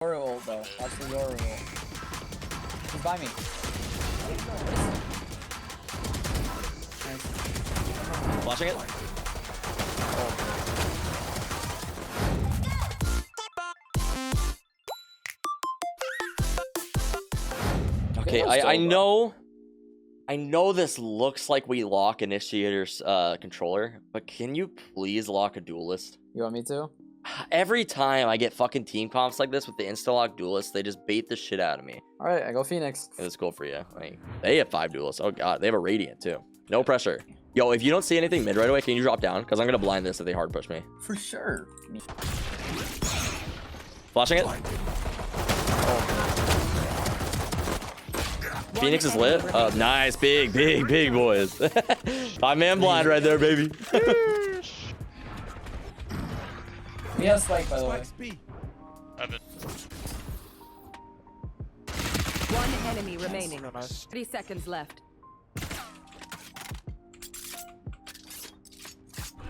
Your ult though. Watch for your ult. He's by me. Nice. Watching it. Okay, I know this looks like we lock initiator's controller, but can you please lock a duelist? You want me to? Every time I get fucking team comps like this with the insta-lock duelists, they just bait the shit out of me. Alright, I go Phoenix. It's cool for you. Like, they have 5 duelists. Oh god, they have a Radiant too. No pressure. Yo, if you don't see anything mid right away, can you drop down? Because I'm gonna blind this if they hard push me. For sure. Flashing it. Phoenix is lit. Nice, big boys. 5-man blind right there, baby. He has spike, by the way. One enemy remaining. 3 seconds left.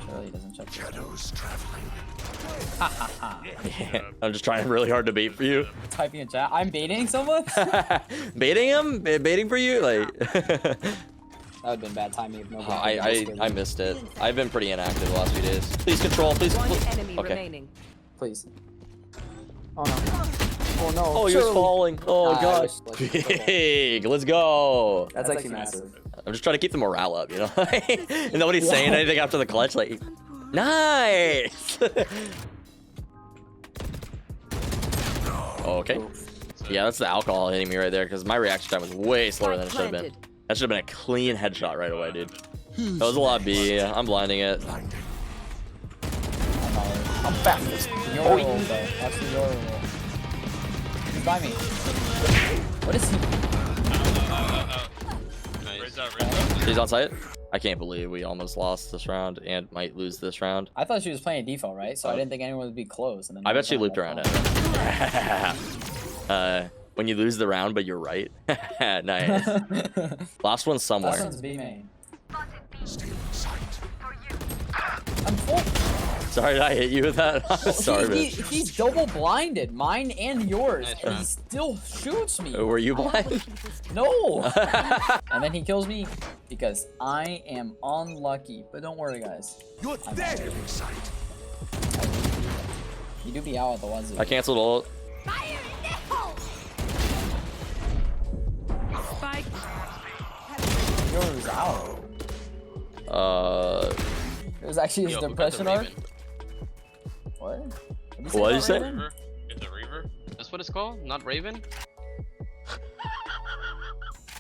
Surely doesn't check. Shadows traveling. Yeah, I'm just trying really hard to bait for you. Typing in chat. I'm baiting someone? Baiting him? Baiting for you? Like That would've been bad timing if nobody. I missed it. I've been pretty inactive the last few days. Please control, please. One enemy Okay. remaining. Please. Oh no. Oh no. Oh, he was falling. Oh Ah, gosh. okay. Big. Let's go. That's actually massive. I'm just trying to keep the morale up, you know? And nobody's saying anything after the clutch. Like, nice. Okay. Yeah, that's the alcohol hitting me right there because my reaction time was way slower than it should have been. That should have been a clean headshot right away, dude. That was a lot B. I'm blinding it. I'm fast. Your ult though. Watch for your ult. He's by me. What is he? He's on site. I can't believe we almost lost this round and might lose this round. I thought she was playing default, right? So I didn't think anyone would be close. And then I bet she looped around it. When you lose the round, but you're right. Nice. Last one's somewhere. Last one's B main. Still in sight. I'm full. Sorry, did I hit you with that? I'm sorry, bitch. He's double blinded, mine and yours, and he still shoots me. Were you blind? No. And then he kills me because I am unlucky. But don't worry, guys. You're dead. In sight. You do be out at the ones. I canceled ult. Spike. Yours out. It was actually his depression arc. What? What did you say? Reaver? It's a Reaver? That's what it's called? Not Raven?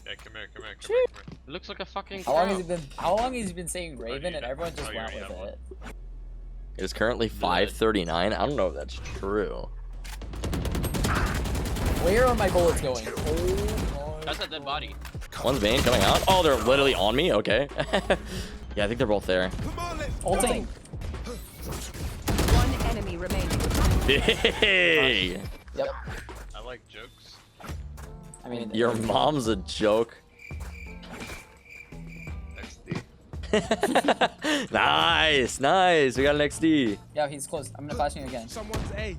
Yeah, come here. It looks like a fucking How long has crow. he been saying Raven and everyone just went with it? It's currently 5:39. I don't know if that's true. Where are my bullets going? Oh That's a dead body. One's main coming out. Oh, they're literally on me. Okay. Yeah, I think they're both there. ulting. One enemy remaining. Hey. Yep. I like jokes. I mean, Your mom's a joke. XD. Nice. We got an XD. Yeah, he's close. I'm gonna flash you again. Someone's A.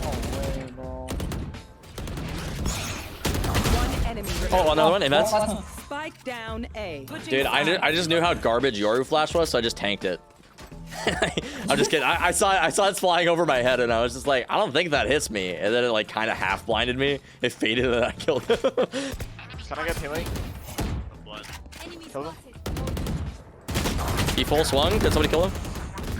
No way, bro. One enemy remaining. Oh, another one. Immense. Spike down A. Dude, I just knew how garbage Yoru flash was, so I just tanked it. I'm just kidding. I saw it flying over my head, and I was just like, I don't think that hits me. And then it like kind of half blinded me. It faded, and I killed him. Can I get healing? I'm blind. Kill him? He full swung. Did somebody kill him?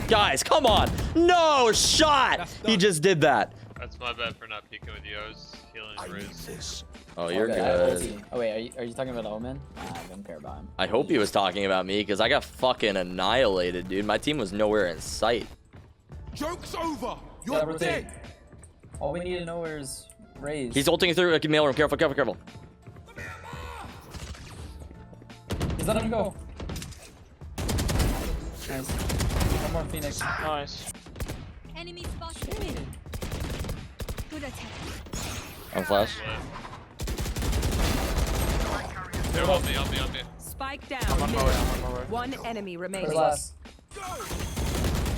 Guys, come on. No shot. He just did that. That's my bad for not peeking with you. I was healing I need Riz. this. Oh, you're Okay, I have good. ulti. Oh wait, are you talking about Omen? Nah, I don't care about him. I hope he was talking about me, because I got fucking annihilated, dude. My team was nowhere in sight. Joke's over. Yeah, You're rotate. dead. All we need to know is Raze. He's ulting through a mail room. Careful. He's letting him go. Nice. One more Phoenix. Nice. Enemy spotted. Good attack. I'm flash. They're on me. Spike down. I'm on my way, I'm on my way. One enemy remaining. Where's last?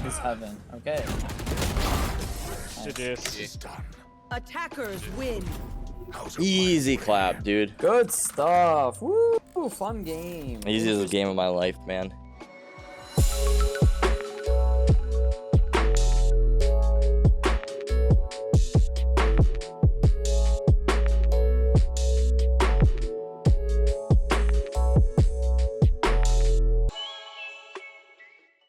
He's heaven. Okay. GG's. It's done. Attackers win. How's it Easy clap, dude. Good stuff. Woo! Fun game. Easiest game of my life, man.